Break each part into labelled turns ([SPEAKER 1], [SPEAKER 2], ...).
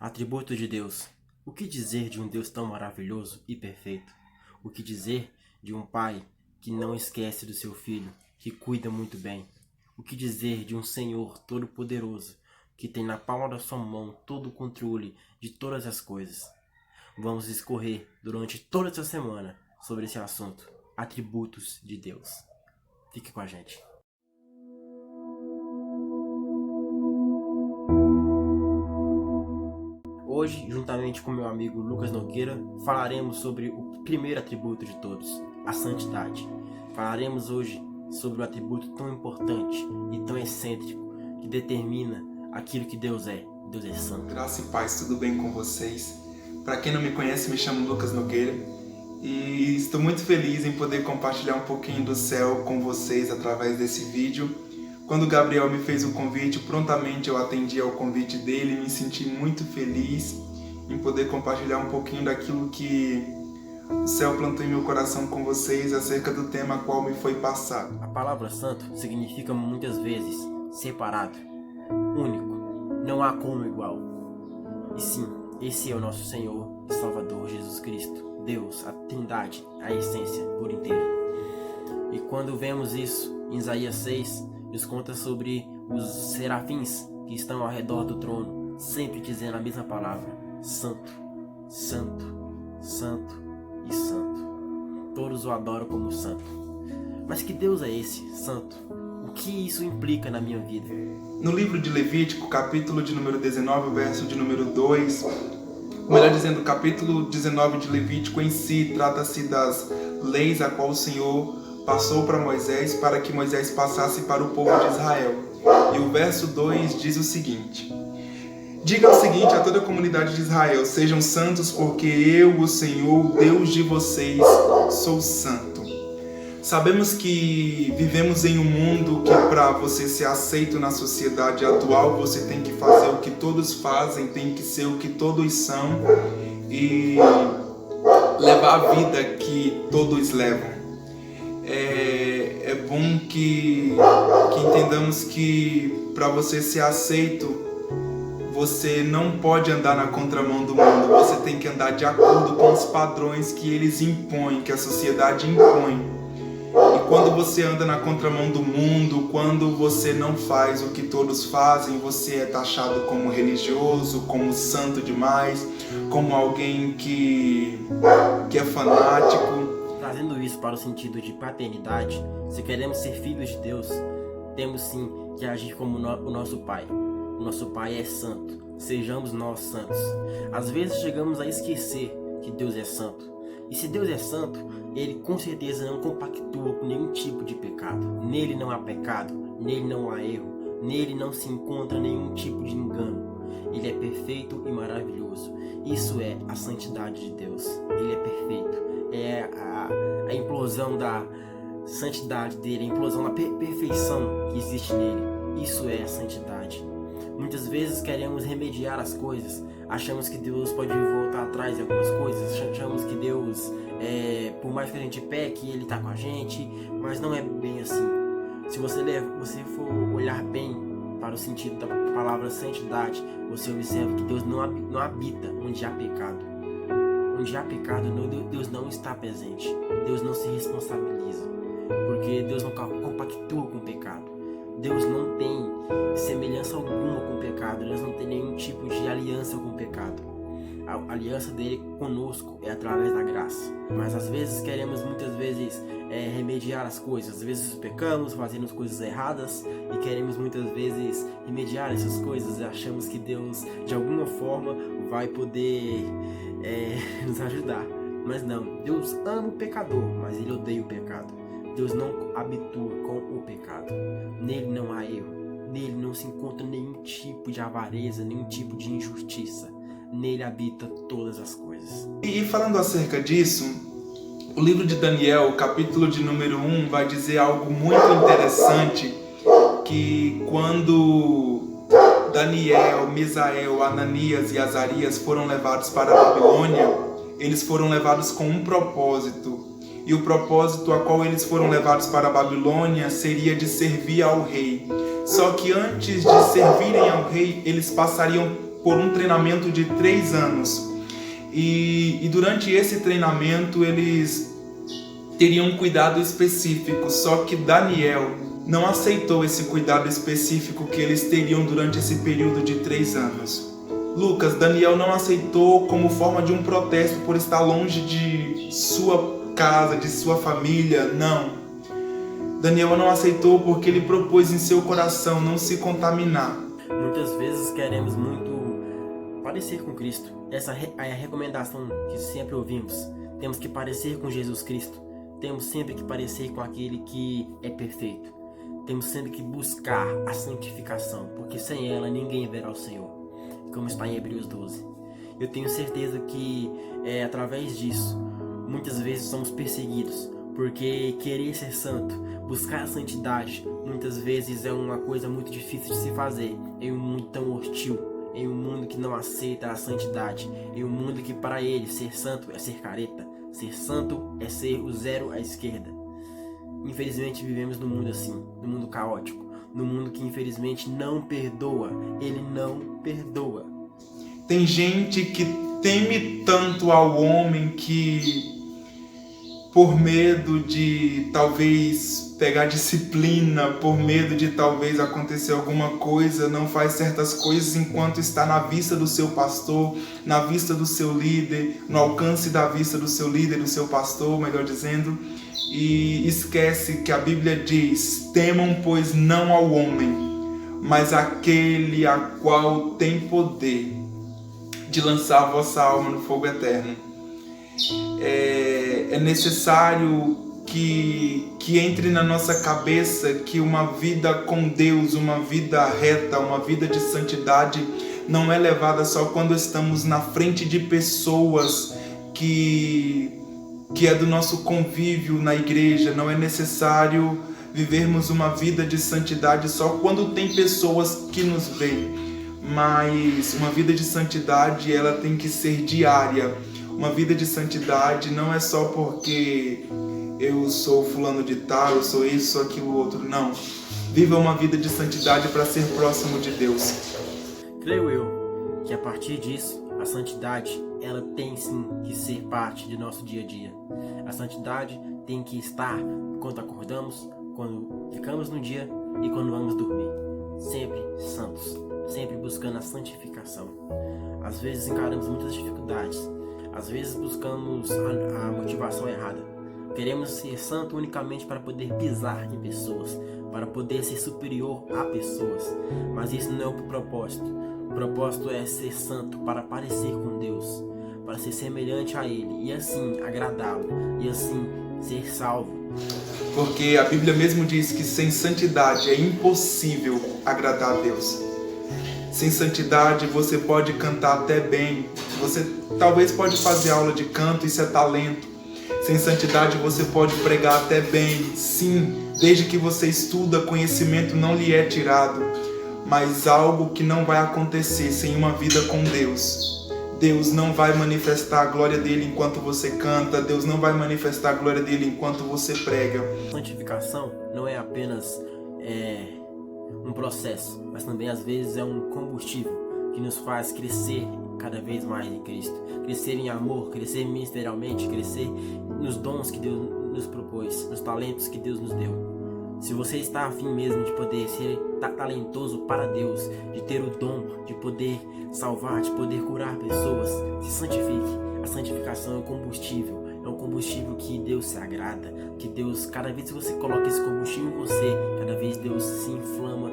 [SPEAKER 1] Atributos de Deus. O que dizer de um Deus tão maravilhoso e perfeito? O que dizer de um pai que não esquece do seu filho, que cuida muito bem? O que dizer de um Senhor todo-poderoso, que tem na palma da sua mão todo o controle de todas as coisas? Vamos discorrer durante toda essa semana sobre esse assunto, atributos de Deus. Fique com a gente. Hoje, juntamente com meu amigo Lucas Nogueira, falaremos sobre o primeiro atributo de todos, a santidade. Falaremos hoje sobre o atributo tão importante e tão excêntrico que determina aquilo que Deus é. Deus é santo.
[SPEAKER 2] Graça e paz, tudo bem com vocês? Para quem não me conhece, me chamo Lucas Nogueira e estou muito feliz em poder compartilhar um pouquinho do céu com vocês através desse vídeo. Quando o Gabriel me fez o convite, prontamente eu atendi ao convite dele e me senti muito feliz em poder compartilhar um pouquinho daquilo que o céu plantou em meu coração com vocês acerca do tema qual me foi passado.
[SPEAKER 1] A palavra santo significa muitas vezes separado, único, não há como igual. E sim, esse é o nosso Senhor e Salvador Jesus Cristo, Deus, a Trindade, a essência por inteira. E quando vemos isso em Isaías 6, nos conta sobre os serafins que estão ao redor do trono, sempre dizendo a mesma palavra: Santo, Santo, Santo e Santo. Todos o adoram como santo. Mas que Deus é esse, santo? O que isso implica na minha vida?
[SPEAKER 2] No livro de Levítico, capítulo de número 19, verso de número 2, melhor dizendo, o capítulo 19 de Levítico em si, trata-se das leis a qual o Senhor passou para Moisés, para que Moisés passasse para o povo de Israel. E o verso 2 diz o seguinte: diga o seguinte a toda a comunidade de Israel: sejam santos, porque eu, o Senhor, Deus de vocês, sou santo. Sabemos que vivemos em um mundo que, para você ser aceito na sociedade atual, você tem que fazer o que todos fazem, tem que ser o que todos são e levar a vida que todos levam. É bom que entendamos que para você ser aceito, você não pode andar na contramão do mundo, você tem que andar de acordo com os padrões que eles impõem, que a sociedade impõe. E quando você anda na contramão do mundo, quando você não faz o que todos fazem, você é taxado como religioso, como santo demais, como alguém que é fanático.
[SPEAKER 1] Trazendo isso para o sentido de paternidade, se queremos ser filhos de Deus, temos sim que agir como o nosso Pai. O nosso Pai é santo, sejamos nós santos. Às vezes chegamos a esquecer que Deus é santo. E se Deus é santo, Ele com certeza não compactua com nenhum tipo de pecado. Nele não há pecado, nele não há erro, nele não se encontra nenhum tipo de engano. Ele é perfeito e maravilhoso. Isso é a santidade de Deus. Ele é perfeito. É a implosão da santidade dele, a implosão da perfeição que existe nele. Isso é a santidade. Muitas vezes queremos remediar as coisas, achamos que Deus pode voltar atrás de algumas coisas, achamos que Deus, por mais que a gente peque, Ele está com a gente, mas não é bem assim. Se você for olhar bem para o sentido da palavra santidade, você observa que Deus não habita onde há pecado. Onde há pecado, Deus não está presente. Deus não se responsabiliza, porque Deus não compactua com o pecado. Deus não tem semelhança alguma com o pecado. Deus não tem nenhum tipo de aliança com o pecado. A aliança dele conosco é através da graça. Mas às vezes queremos muitas vezes remediar as coisas. Às vezes pecamos, fazemos coisas erradas e queremos muitas vezes remediar essas coisas e achamos que Deus de alguma forma vai poder nos ajudar. Mas não, Deus ama o pecador, mas Ele odeia o pecado. Deus não habitua com o pecado. Nele não há erro. Nele não se encontra nenhum tipo de avareza, nenhum tipo de injustiça. Nele habita todas as coisas.
[SPEAKER 2] E falando acerca disso, o livro de Daniel, capítulo de número 1, vai dizer algo muito interessante, que quando Daniel, Misael, Ananias e Azarias foram levados para a Babilônia, eles foram levados com um propósito. E o propósito a qual eles foram levados para a Babilônia seria de servir ao rei. Só que antes de servirem ao rei, eles passariam por um treinamento de 3 anos. E durante esse treinamento eles teriam um cuidado específico, só que Daniel não aceitou esse cuidado específico que eles teriam durante esse período de 3 anos. Lucas, Daniel não aceitou como forma de um protesto por estar longe de sua casa, de sua família, não. Daniel não aceitou porque ele propôs em seu coração não se contaminar.
[SPEAKER 1] Muitas vezes queremos muito parecer com Cristo. Essa é a recomendação que sempre ouvimos. Temos que parecer com Jesus Cristo. Temos sempre que parecer com aquele que é perfeito. Temos sempre que buscar a santificação, porque sem ela ninguém verá o Senhor, como está em Hebreus 12. Eu tenho certeza que através disso, muitas vezes somos perseguidos, porque querer ser santo, buscar a santidade, muitas vezes é uma coisa muito difícil de se fazer em um mundo tão hostil, em um mundo que não aceita a santidade, em um mundo que para ele ser santo é ser careta, ser santo é ser o zero à esquerda. Infelizmente vivemos num mundo assim, num mundo caótico, num mundo que infelizmente não perdoa, ele não perdoa.
[SPEAKER 2] Tem gente que teme tanto ao homem que, por medo de talvez pegar disciplina, por medo de talvez acontecer alguma coisa, não faz certas coisas enquanto está na vista do seu pastor, na vista do seu líder, no alcance da vista do seu líder, do seu pastor, melhor dizendo, e esquece que a Bíblia diz: temam, pois, não ao homem, mas aquele a qual tem poder de lançar a vossa alma no fogo eterno. É necessário que entre na nossa cabeça que uma vida com Deus, uma vida reta, uma vida de santidade não é levada só quando estamos na frente de pessoas que é do nosso convívio na igreja. Não é necessário vivermos uma vida de santidade só quando tem pessoas que nos veem, mas uma vida de santidade ela tem que ser diária. Uma vida de santidade não é só porque eu sou fulano de tal, eu sou isso, sou aquilo outro, não. Viva uma vida de santidade para ser próximo de Deus.
[SPEAKER 1] Creio eu que a partir disso, a santidade, ela tem sim que ser parte de nosso dia a dia. A santidade tem que estar quando acordamos, quando ficamos no dia e quando vamos dormir. Sempre santos, sempre buscando a santificação. Às vezes encaramos muitas dificuldades, às vezes buscamos a motivação errada. Queremos ser santo unicamente para poder pisar em pessoas, para poder ser superior a pessoas, mas isso não é o propósito. O propósito é ser santo para parecer com Deus, para ser semelhante a Ele e assim agradá-lo, e assim ser salvo.
[SPEAKER 2] Porque a Bíblia mesmo diz que sem santidade é impossível agradar a Deus. Sem santidade você pode cantar até bem, você talvez pode fazer aula de canto, isso é talento. Sem santidade você pode pregar até bem, sim, desde que você estuda, conhecimento não lhe é tirado. Mas algo que não vai acontecer sem uma vida com Deus. Deus não vai manifestar a glória dele enquanto você canta, Deus não vai manifestar a glória dele enquanto você prega.
[SPEAKER 1] Santificação não é apenas um processo, mas também às vezes é um combustível que nos faz crescer cada vez mais em Cristo, crescer em amor, crescer ministerialmente, crescer nos dons que Deus nos propôs, nos talentos que Deus nos deu. Se você está afim mesmo de poder ser talentoso para Deus, de ter o dom de poder salvar, de poder curar pessoas, se santifique. A santificação é um combustível que Deus se agrada, que Deus, cada vez que você coloca esse combustível em você, cada vez Deus se inflama,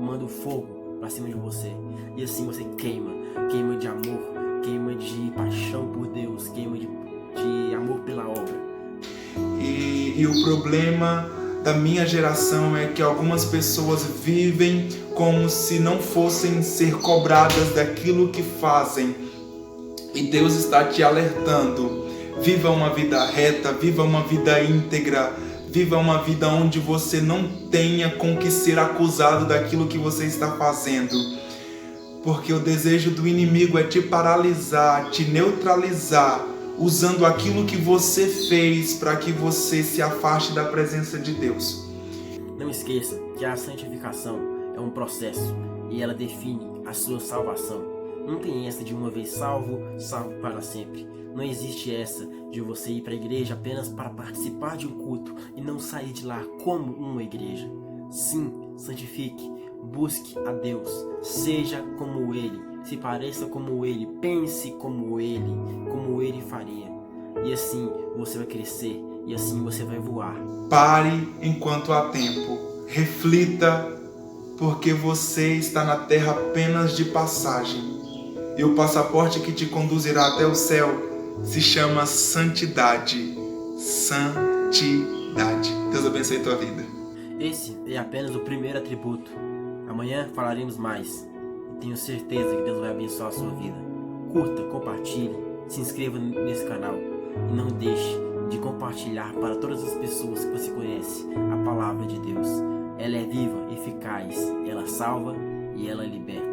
[SPEAKER 1] manda o fogo para cima de você, e assim você queima de amor, queima de paixão por Deus, queima de amor pela obra.
[SPEAKER 2] E o problema da minha geração é que algumas pessoas vivem como se não fossem ser cobradas daquilo que fazem. E Deus está te alertando. Viva uma vida reta, viva uma vida íntegra, viva uma vida onde você não tenha com que ser acusado daquilo que você está fazendo. Porque o desejo do inimigo é te paralisar, te neutralizar, usando aquilo que você fez para que você se afaste da presença de Deus.
[SPEAKER 1] Não esqueça que a santificação é um processo e ela define a sua salvação. Não tem essa de uma vez salvo, salvo para sempre. Não existe essa de você ir para a igreja apenas para participar de um culto e não sair de lá como uma igreja. Sim, santifique, busque a Deus, seja como Ele, se pareça como Ele, pense como Ele faria. E assim você vai crescer, e assim você vai voar.
[SPEAKER 2] Pare enquanto há tempo, reflita, porque você está na terra apenas de passagem. E o passaporte que te conduzirá até o céu se chama santidade. Santidade. Deus abençoe a tua vida.
[SPEAKER 1] Esse é apenas o primeiro atributo. Amanhã falaremos mais. E tenho certeza que Deus vai abençoar a sua vida. Curta, compartilhe, se inscreva nesse canal. E não deixe de compartilhar para todas as pessoas que você conhece a palavra de Deus. Ela é viva, eficaz, ela salva e ela liberta.